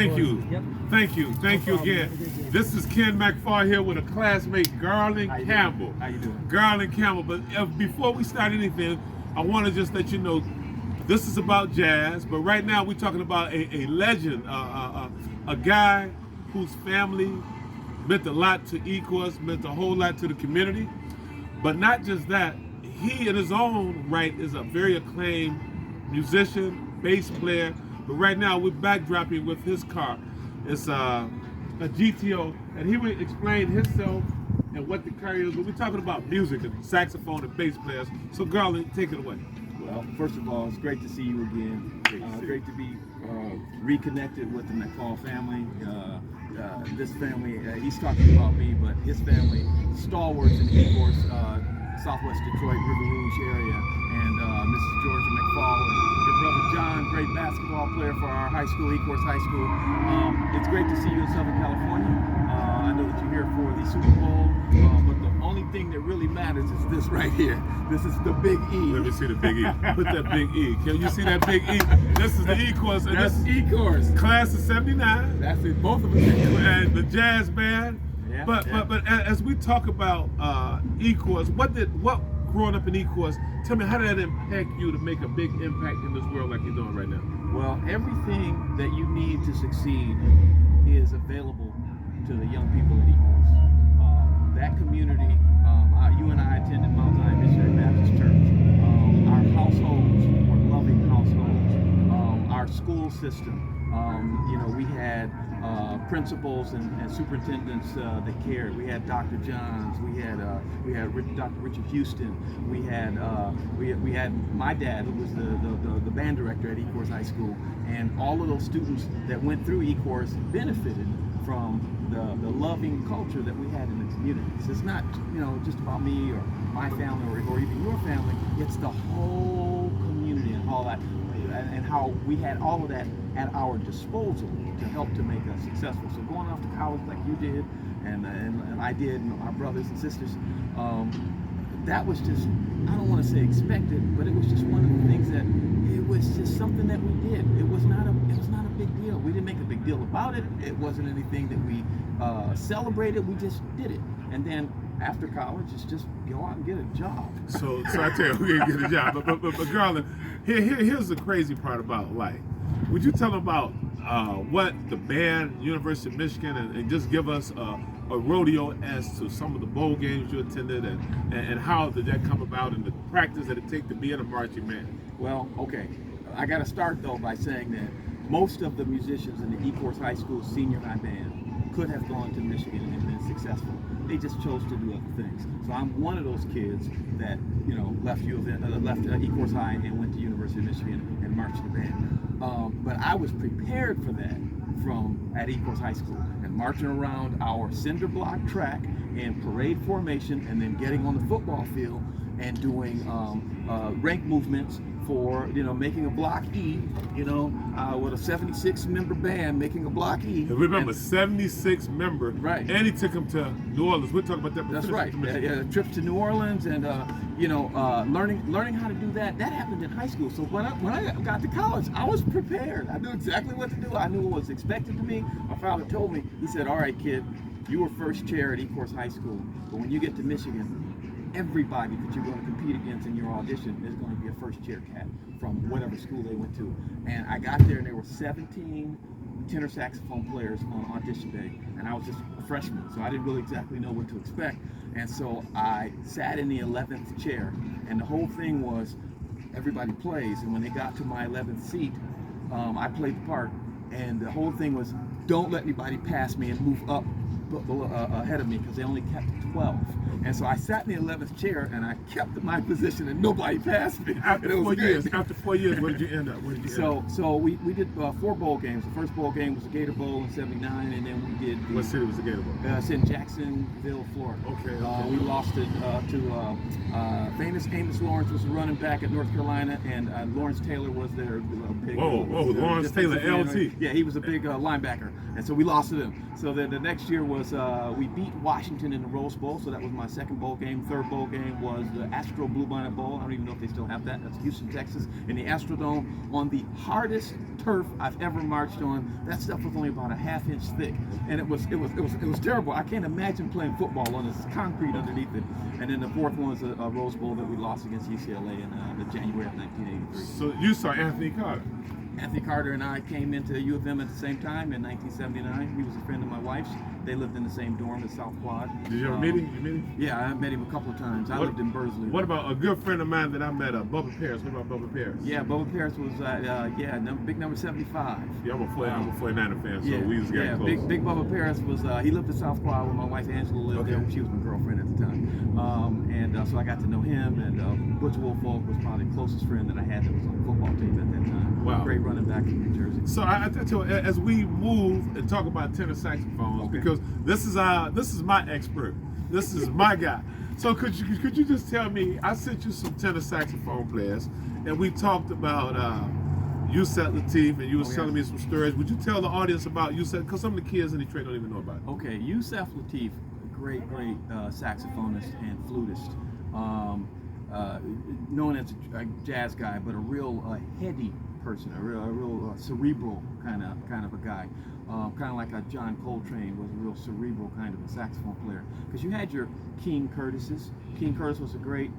Thank you. Yep. Thank you again. This is Ken McFarland here with a classmate, Garland Campbell. How you doing? Garland Campbell. But before we start anything, I want to just let you know, this is about jazz, but right now we're talking about a legend, a guy whose family meant a lot to Ecorse, meant a whole lot to the community. But not just that, he in his own right is a very acclaimed musician, bass player. But right now we're backdropping with his car. It's a GTO, and he will explain himself and what the car is. But we're talking about music and saxophone and bass players. So Garland, take it away. Well, first of all, it's great to see you again. Great to be reconnected with the McFall family. This family, he's talking about me, but his family, stalwarts in Ecorse, Southwest Detroit, River Rouge area, and Mrs. Georgia McFall and your brother John, great basketball player for our high school, Ecorse High School. It's great to see you in Southern California. I know that you're here for the Super Bowl, but the only thing that really matters is this right here. This is the Big E. Let me see the Big E. Put that Big E. Can you see that Big E? This is the Ecorse. And That's this is Ecorse. class of '79. That's it. Both of us. And the jazz band. Yeah, but as we talk about Ecorse, what growing up in Ecorse, tell me, how did that impact you to make a big impact in this world like you're doing right now? Well, everything that you need to succeed is available to the young people at Ecorse. That community, you and I attended Mount Zion Missionary Baptist Church. Our households were loving households. Our school system, we had principals and superintendents that cared. We had Dr. Johns. We had Dr. Richard Houston. We had my dad, who was the band director at Ecorse High School, and all of those students that went through Ecorse benefited from the loving culture that we had in the community. So it's not just about me or my family or even your family. It's the whole community and all that, and how we had all of that at our disposal to help to make us successful. So going off to college like you did, and I did, and our brothers and sisters, that was just, I don't want to say expected, but it was just one of the things that, it was just something that we did. It was not a big deal. We didn't make a big deal about it. It wasn't anything that we celebrated. We just did it. And then after college, it's just go out and get a job. So I tell you, we didn't get a job. But Garland, here's the crazy part about life. Would you tell them about what the band, University of Michigan, and just give us a rodeo as to some of the bowl games you attended, and how did that come about, and the practice that it takes to be in a marching band? Well, okay. I got to start though by saying that most of the musicians in the Ecorse High School senior high band could have gone to Michigan and been successful. They just chose to do other things. So I'm one of those kids that left Ecorse High and went to University of Michigan and marched the band. But I was prepared for that at Ecorse High School, and marching around our cinder block track in parade formation, and then getting on the football field and doing rank movements for making a block E, with a 76 member band making a block E. And remember, 76 member, right? And he took him to New Orleans. We'll talk about that. That's right. Trips to New Orleans, and learning how to do that. That happened in high school. So when I got to college, I was prepared. I knew exactly what to do. I knew what was expected to me. My father told me. He said, "All right, kid, you were first chair at Ecorse High School, but when you get to Michigan, everybody that you're going to compete against in your audition is going to be a first chair cat from whatever school they went to." And I got there, and there were 17 tenor saxophone players on audition day, and I was just a freshman, so I didn't really exactly know what to expect. And so I sat in the 11th chair, and the whole thing was everybody plays, and when they got to my 11th seat, I played the part, and the whole thing was, don't let anybody pass me and move up ahead of me, because they only kept 12. And so I sat in the 11th chair, and I kept my position, and nobody passed me. After 4 years, where did you end up? So we did 4 bowl games. The first bowl game was the Gator Bowl in '79, and then we did. What city was the Gator Bowl? It's in Jacksonville, Florida. Okay. We lost it to famous Amos Lawrence was the running back at North Carolina, and Lawrence Taylor was their big. Lawrence Taylor, LT. Yeah, he was a big linebacker, and so we lost to them. So then the next year was was we beat Washington in the Rose Bowl, so that was my second bowl game. Third bowl game was the Astro Bluebonnet Bowl. I don't even know if they still have that. That's Houston, Texas, in the Astrodome on the hardest turf I've ever marched on. That stuff was only about a half-inch thick, and it was terrible. I can't imagine playing football on this concrete underneath it. And then the fourth one was a Rose Bowl that we lost against UCLA in the January of 1983. So you saw Anthony Carter. Anthony Carter and I came into U of M at the same time in 1979. He was a friend of my wife's. They lived in the same dorm at South Quad. Did you ever meet him? You meet him? Yeah, I met him a couple of times. I lived in Bursley. What about a good friend of mine that I met, Bubba Paris? What about Bubba Paris? Yeah, Bubba Paris was big number 75. Yeah, I'm a 49er fan, so we was getting close. Big Bubba Paris was he lived at South Quad where my wife Angela lived there. She was my girlfriend at the time. So I got to know him, and Butch Woolfolk was probably the closest friend that I had that was on the football team at that time. Wow. Great running back in New Jersey. So I tell you, as we move and talk about tenor saxophones, because this is my expert, this is my guy. So could you just tell me? I sent you some tenor saxophone players, and we talked about Yusef Lateef, and you was telling me some stories. Would you tell the audience about Yusef? Because some of the kids in Detroit don't even know about it. Okay, Yusef Lateef, great saxophonist and flutist. Known as a jazz guy, but a real heady person, a real cerebral kind of a guy. Kind of like a John Coltrane was a real cerebral kind of a saxophone player. Because you had your King Curtises. King Curtis was a great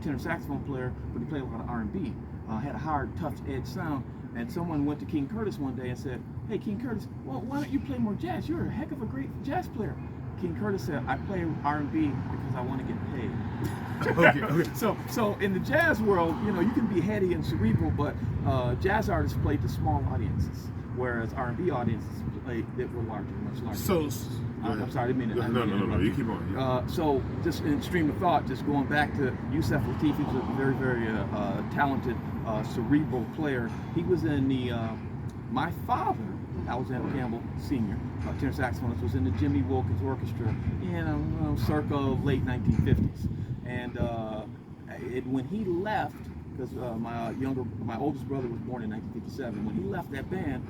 tenor saxophone player, but he played a lot of R&B. Had a hard, tough edge sound. And someone went to King Curtis one day and said, "Hey, King Curtis, well, why don't you play more jazz? You're a heck of a great jazz player." King Curtis said, "I play R&B because I want to get paid." Okay. So in the jazz world, you can be heady and cerebral, but jazz artists play to small audiences, whereas R&B audiences play that were larger, much larger. I'm sorry, I didn't mean to. No, you keep on. So just in stream of thought, just going back to Yusef Lateef, he was a very, very talented cerebral player. He was in the my father, Alexander Campbell Sr., tenor saxophonist, was in the Jimmy Wilkins Orchestra in circa late 1950s. And when he left, because my oldest brother was born in 1957, when he left that band,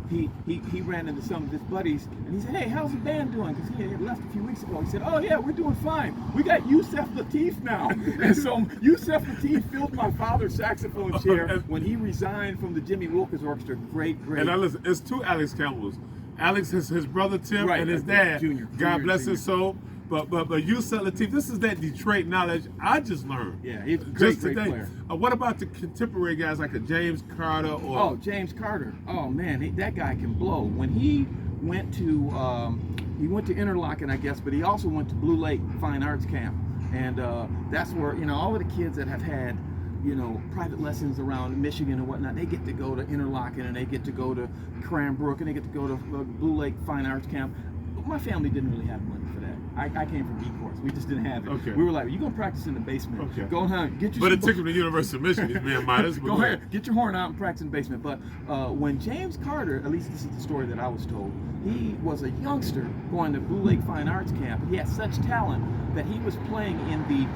he ran into some of his buddies and he said, "Hey, how's the band doing?" Because he had left a few weeks ago. He said, "Oh yeah, we're doing fine. We got Yusef Lateef now." And so Yusef Lateef filled my father's saxophone chair when he resigned from the Jimmy Wilkins Orchestra. Great. And now listen, it's two Alex Campbells. Alex is his brother Tim, and his dad. Junior. God bless his soul. But Yusef Lateef, this is that Detroit knowledge I just learned. Yeah, he's a great player. What about the contemporary guys like a James Carter or? Oh, James Carter. Oh man, that guy can blow. When he went to Interlochen, I guess, but he also went to Blue Lake Fine Arts Camp, and that's where all of the kids that have had private lessons around Michigan and whatnot, they get to go to Interlochen and they get to go to Cranbrook and they get to go to Blue Lake Fine Arts Camp. But my family didn't really have money for that. I came from Ecorse. We just didn't have it. Okay. We were like, "You gonna practice in the basement? Okay. Go ahead, get your." But it took him to the University of Michigan. He's being modest. Go ahead, get your horn out and practice in the basement. But when James Carter, at least this is the story that I was told, he was a youngster going to Blue Lake Fine Arts Camp. He had such talent that he was playing in the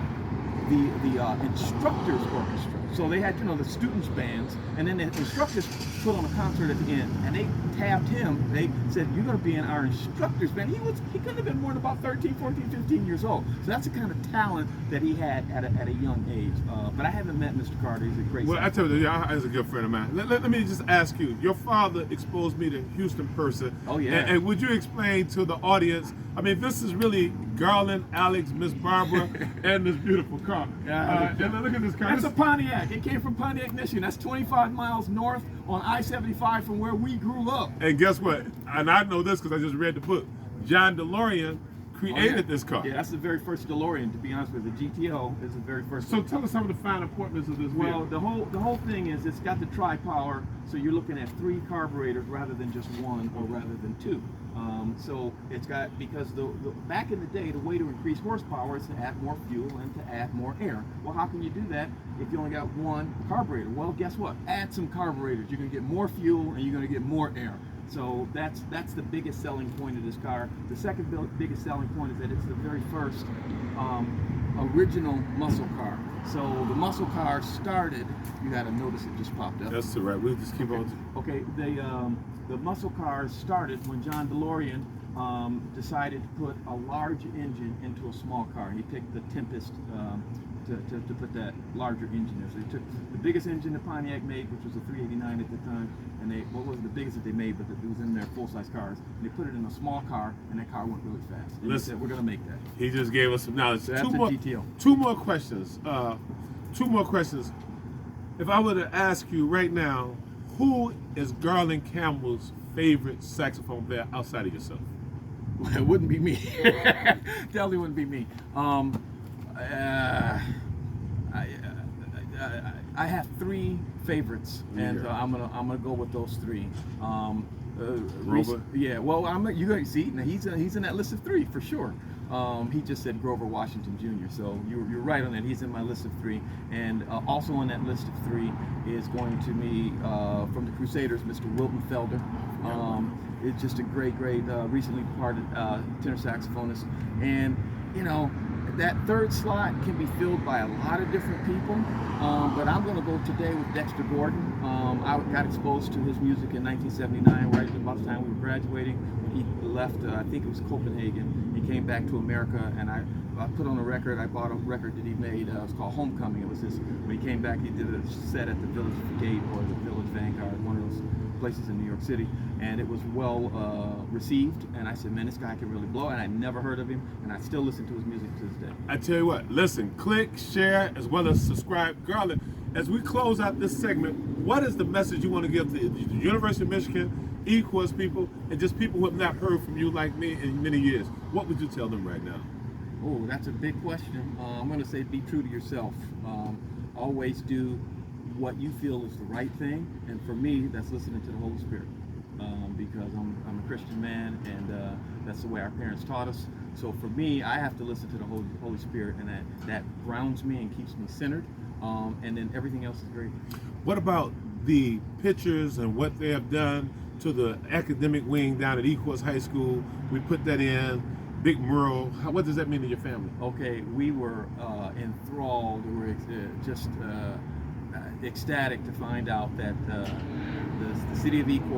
instructors orchestra. So they had the students bands, and then the instructors put on a concert at the end, and they tapped him. They said, "You're going to be in our instructors band." He couldn't have been more than about 13, 14, 15 years old. So that's the kind of talent that he had at a young age. But I haven't met Mr. Carter. He's a great. Well, I tell you, he's a good friend of mine. Let me just ask you. Your father exposed me to Houston person. Oh yeah. And would you explain to the audience? I mean, this is really Garland, Alex, Miss Barbara, and this beautiful car. And look at this car. That's a Pontiac. It came from Pontiac, Michigan. That's 25 miles north on I-75 from where we grew up. And guess what? And I know this because I just read the book. John DeLorean created this car. Yeah, that's the very first DeLorean, to be honest with you. The GTO is the very first. So tell us some of the fine appointments of this vehicle. Well, the whole thing is it's got the tri-power, so you're looking at 3 carburetors rather than just 1 or rather than 2. So it's got, because back in the day, the way to increase horsepower is to add more fuel and to add more air. Well, how can you do that if you only got 1 carburetor? Well, guess what? Add some carburetors. You're going to get more fuel and you're going to get more air. So that's the biggest selling point of this car. The second biggest selling point is that it's the very first original muscle car. So the muscle car started. You got to notice it just popped up. That's right. We'll just keep on. Okay. The muscle cars started when John DeLorean decided to put a large engine into a small car. He picked the Tempest to put that larger engine there. So he took the biggest engine that Pontiac made, which was a 389 at the time, and what wasn't the biggest that they made, but it was in their full-size cars. And they put it in a small car, and that car went really fast. And he said, "We're going to make that." He just gave us some knowledge. So that's a GTO. Two more questions. If I were to ask you right now, who is Garland Campbell's favorite saxophone player outside of yourself? Well, it wouldn't be me. Definitely wouldn't be me. I have three favorites, and I'm gonna go with those three. Grover? Yeah. Well, you're gonna see. Now he's in that list of three for sure. He just said Grover Washington Jr. So you're right on that. He's in my list of three, and also on that list of three is going to be from the Crusaders, Mr. Wilton Felder. It's just a great, recently departed tenor saxophonist, and that third slot can be filled by a lot of different people, but I'm going to go today with Dexter Gordon. I got exposed to his music in 1979, right about the time we were graduating. When he left, I think it was Copenhagen. He came back to America, and I put on a record. I bought a record that he made. It was called Homecoming. It was this. When he came back, he did a set at the Village Gate or the Village Vanguard, one of those places in New York City, and it was well received. And I said, man, this guy can really blow. And I never heard of him, and I still listen to his music to this day. I tell you what, listen, click, share, as well as subscribe. Garland, as we close out this segment, what is the message you want to give to the University of Michigan, Ecorse people, and just people who have not heard from you like me in many years? What would you tell them right now? Oh, that's a big question. I'm going to say be true to yourself. Always do what you feel is the right thing, and for me, that's listening to the Holy Spirit. Because I'm a Christian man, and that's the way our parents taught us. So for me, I have to listen to the Holy Spirit, and that grounds me and keeps me centered. And then everything else is great. What about the pictures and what they have done to the academic wing down at Ecorse High School? We put that in, big mural. What does that mean to your family? Okay, we were enthralled. We were just ecstatic to find out that the city of Ecorse